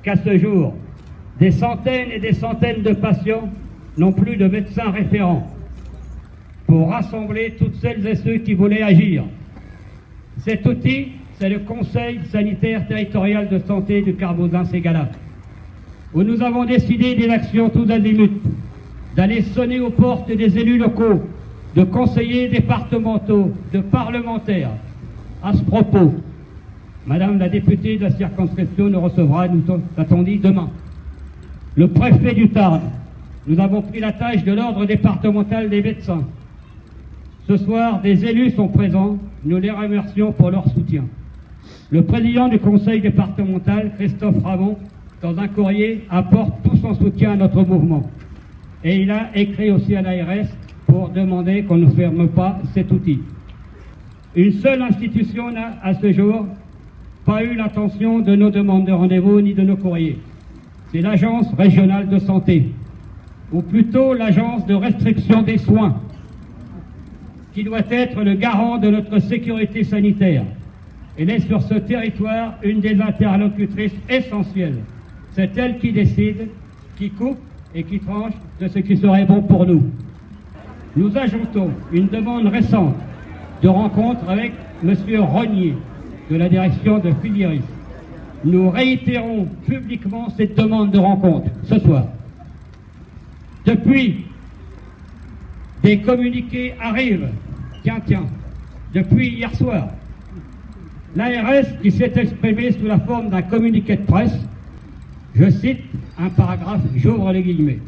qu'à ce jour, des centaines et des centaines de patients n'ont plus de médecin référent pour rassembler toutes celles et ceux qui voulaient agir. Cet outil, c'est le Conseil sanitaire territorial de santé du Carbozin-Ségala, où nous avons décidé des actions tous azimuts, d'aller sonner aux portes des élus locaux, de conseillers départementaux, de parlementaires. À ce propos, Madame la députée de la circonscription nous recevra, nous attendons demain. Le préfet du Tarn, nous avons pris la tâche de l'ordre départemental des médecins. Ce soir, des élus sont présents, nous les remercions pour leur soutien. Le président du conseil départemental, Christophe Ramon, dans un courrier, apporte tout son soutien à notre mouvement. Et il a écrit aussi à l'ARS pour demander qu'on ne ferme pas cet outil. Une seule institution n'a, à ce jour, pas eu l'attention de nos demandes de rendez-vous ni de nos courriers. C'est l'Agence régionale de santé, ou plutôt l'Agence de restriction des soins, qui doit être le garant de notre sécurité sanitaire. Elle est sur ce territoire une des interlocutrices essentielles. C'est elle qui décide, qui coupe et qui tranche de ce qui serait bon pour nous. Nous ajoutons une demande récente de rencontre avec M. Rognier de la direction de Filiéris. Nous réitérons publiquement cette demande de rencontre ce soir. Depuis, des communiqués arrivent, depuis hier soir. L'ARS qui s'est exprimée sous la forme d'un communiqué de presse, je cite un paragraphe, j'ouvre les guillemets.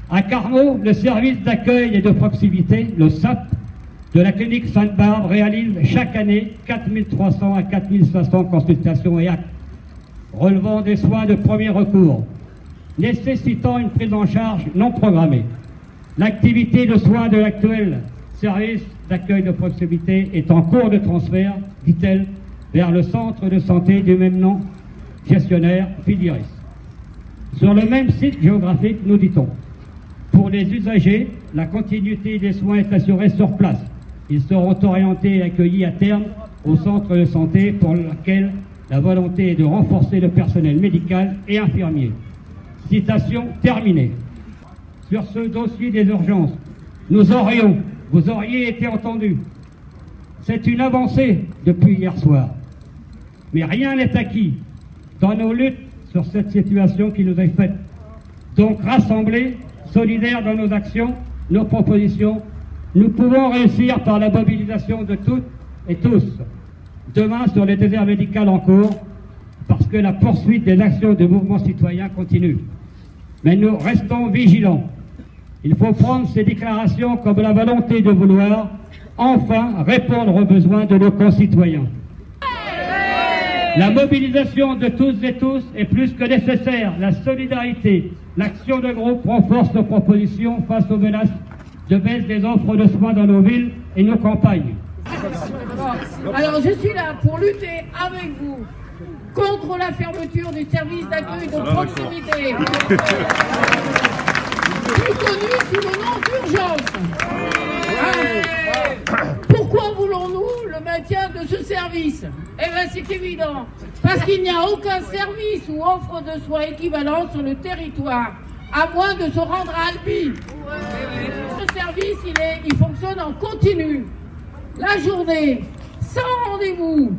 À Carmaux, le service d'accueil et de proximité, le SAP, de la clinique Sainte-Barbe réalise chaque année 4300 à 4500 consultations et actes, relevant des soins de premier recours, nécessitant une prise en charge non programmée. L'activité de soins de l'actuel service d'accueil de proximité est en cours de transfert, dit-elle, vers le centre de santé du même nom, gestionnaire Filiéris. Sur le même site géographique, nous dit-on, pour les usagers, la continuité des soins est assurée sur place. Ils seront orientés et accueillis à terme au centre de santé pour lequel la volonté est de renforcer le personnel médical et infirmier. Citation terminée. Sur ce dossier des urgences, vous auriez été entendus. C'est une avancée depuis hier soir. Mais rien n'est acquis dans nos luttes sur cette situation qui nous est faite. Donc rassemblés, solidaires dans nos actions, nos propositions, nous pouvons réussir par la mobilisation de toutes et tous. Demain sur les déserts médicaux en cours, parce que la poursuite des actions de mouvements citoyens continue. Mais nous restons vigilants. Il faut prendre ces déclarations comme la volonté de vouloir enfin répondre aux besoins de nos concitoyens. La mobilisation de toutes et tous est plus que nécessaire. La solidarité, l'action de groupe renforce nos propositions face aux menaces de baisse des offres de soins dans nos villes et nos campagnes. Alors je suis là pour lutter avec vous contre la fermeture du service d'accueil de proximité, plus connu sous le nom d'urgence. Pourquoi voulons-nous le maintien de ce service? Eh bien c'est évident, parce qu'il n'y a aucun service ou offre de soins équivalent sur le territoire, à moins de se rendre à Albi. Ce service, il fonctionne en continu, la journée, sans rendez-vous.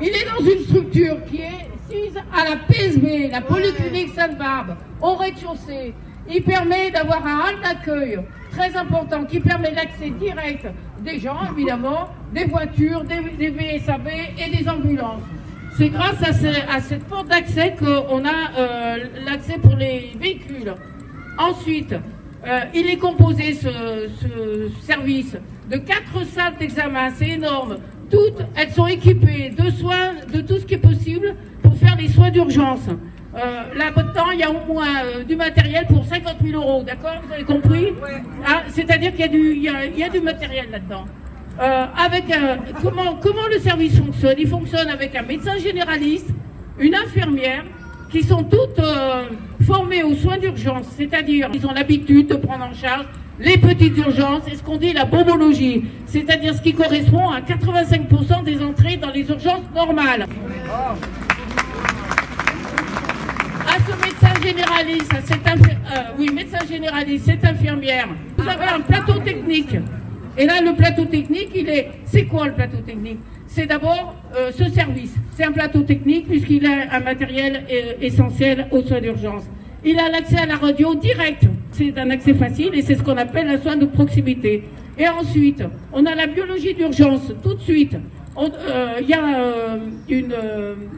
Il est dans une structure qui est sise à la PSB, la Polyclinique Sainte-Barbe, au rez-de-chaussée. Il permet d'avoir un hall d'accueil très important qui permet l'accès direct des gens, évidemment, des voitures, des VSAB et des ambulances. C'est grâce à cette porte d'accès qu'on a l'accès pour les véhicules. Ensuite, il est composé, ce service, de 4 salles d'examen, c'est énorme. Toutes, elles sont équipées de soins, de tout ce qui est possible pour faire les soins d'urgence. Là-dedans, il y a au moins du matériel pour 50 000 €, d'accord? Vous avez compris? Ah, c'est-à-dire qu'il y a du matériel là-dedans. Comment le service fonctionne? Il fonctionne avec un médecin généraliste, une infirmière, qui sont toutes formées aux soins d'urgence, c'est-à-dire qu'ils ont l'habitude de prendre en charge les petites urgences et ce qu'on dit la bombologie, c'est-à-dire ce qui correspond à 85% des entrées dans les urgences normales. généraliste, médecin généraliste, cette infirmière. Vous avez un plateau technique. Et là, le plateau technique, c'est quoi le plateau technique? C'est d'abord ce service. C'est un plateau technique puisqu'il a un matériel essentiel aux soins d'urgence. Il a l'accès à la radio direct. C'est un accès facile et c'est ce qu'on appelle un soin de proximité. Et ensuite, on a la biologie d'urgence tout de suite. Il y a une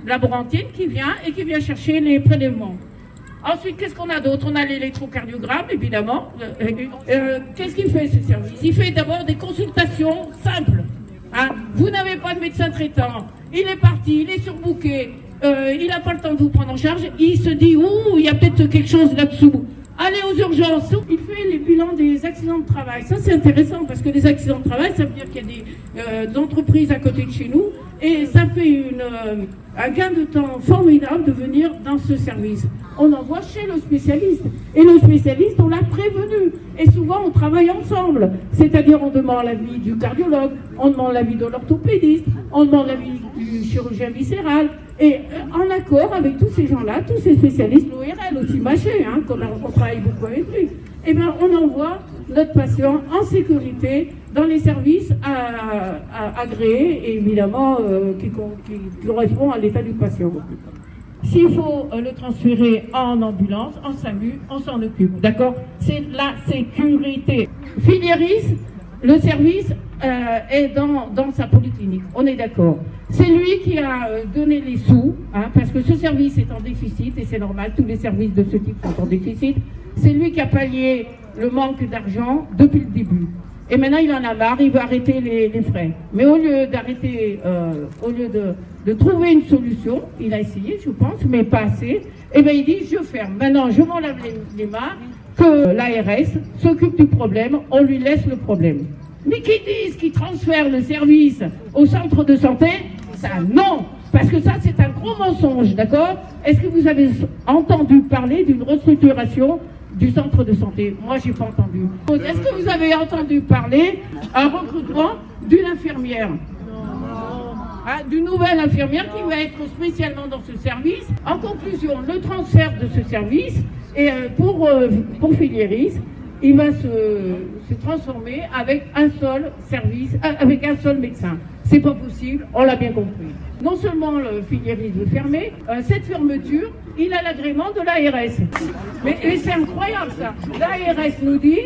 laborantine qui vient chercher les prélèvements. Ensuite, qu'est-ce qu'on a d'autre? On a l'électrocardiogramme, évidemment. Qu'est-ce qu'il fait, ce service? Il fait d'abord des consultations simples. Hein? Vous n'avez pas de médecin traitant. Il est parti, il est surbooké. Il n'a pas le temps de vous prendre en charge. Il se dit, ouh, il y a peut-être quelque chose là-dessous. Allez aux urgences. Il fait les bilans des accidents de travail. Ça, c'est intéressant parce que les accidents de travail, ça veut dire qu'il y a des entreprises à côté de chez nous et ça fait un gain de temps formidable de venir dans ce service. On envoie chez le spécialiste. Et le spécialiste, on l'a prévenu. Et souvent, on travaille ensemble. C'est-à-dire, on demande l'avis du cardiologue, on demande l'avis de l'orthopédiste, on demande l'avis du chirurgien viscéral. Et en accord avec tous ces gens-là, tous ces spécialistes, l'ORL aussi Maché, hein, on travaille beaucoup avec lui, eh bien, on envoie notre patient en sécurité dans les services agréés et évidemment qui correspondent à l'état du patient. S'il faut le transférer en ambulance, en SAMU, on s'en occupe, d'accord? C'est la sécurité. Filiéris, le service est dans sa polyclinique, on est d'accord. C'est lui qui a donné les sous, hein, parce que ce service est en déficit, et c'est normal, tous les services de ce type sont en déficit. C'est lui qui a pallié le manque d'argent depuis le début. Et maintenant, il en a marre, il veut arrêter les frais. Mais au lieu d'arrêter, au lieu de trouver une solution, il a essayé, je pense, mais pas assez, et bien il dit, je ferme. Maintenant, je m'en lave les mains, que l'ARS s'occupe du problème, on lui laisse le problème. Mais qui disent qu'ils transfèrent le service au centre de santé, ça non, parce que ça c'est un gros mensonge, d'accord? Est-ce que vous avez entendu parler d'une restructuration du centre de santé? Moi j'ai pas entendu. Est-ce que vous avez entendu parler d'un recrutement d'une infirmière? Hein, d'une nouvelle infirmière qui va être spécialement dans ce service. En conclusion, le transfert de ce service, et pour Filiéris, il va se transformer avec un seul service, avec un seul médecin. C'est pas possible, on l'a bien compris. Non seulement le Filiéris veut fermer, cette fermeture, il a l'agrément de l'ARS. Mais c'est incroyable ça. L'ARS nous dit,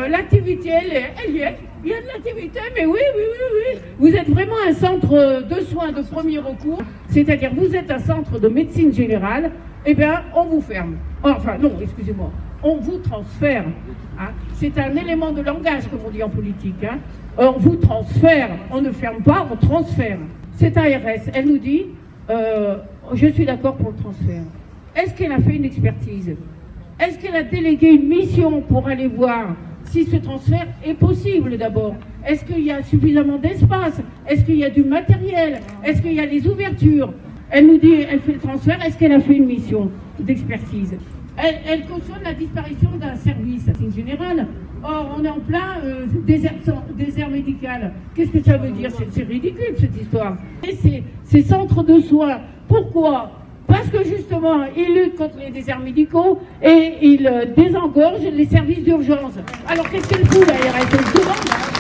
l'activité, elle y est. Il y a de l'activité, mais oui. Vous êtes vraiment un centre de soins de premier recours, c'est-à-dire vous êtes un centre de médecine générale, eh bien, on vous ferme. Enfin, non, excusez-moi, on vous transfère. Hein. C'est un élément de langage, comme on dit en politique. Hein. On vous transfère, on ne ferme pas, on transfère. Cette ARS, elle nous dit, je suis d'accord pour le transfert. Est-ce qu'elle a fait une expertise? Est-ce qu'elle a délégué une mission pour aller voir si ce transfert est possible d'abord? Est-ce qu'il y a suffisamment d'espace? Est-ce qu'il y a du matériel? Est-ce qu'il y a des ouvertures? Elle nous dit, elle fait le transfert, est-ce qu'elle a fait une mission d'expertise? Elle cautionne la disparition d'un service général. Or, on est en plein désert médical. Qu'est-ce que ça veut dire? C'est ridicule cette histoire. Et ces centres de soins, pourquoi? Parce que justement, ils luttent contre les déserts médicaux et ils désengorgent les services d'urgence. Alors qu'est-ce qu'elle fout, la RS?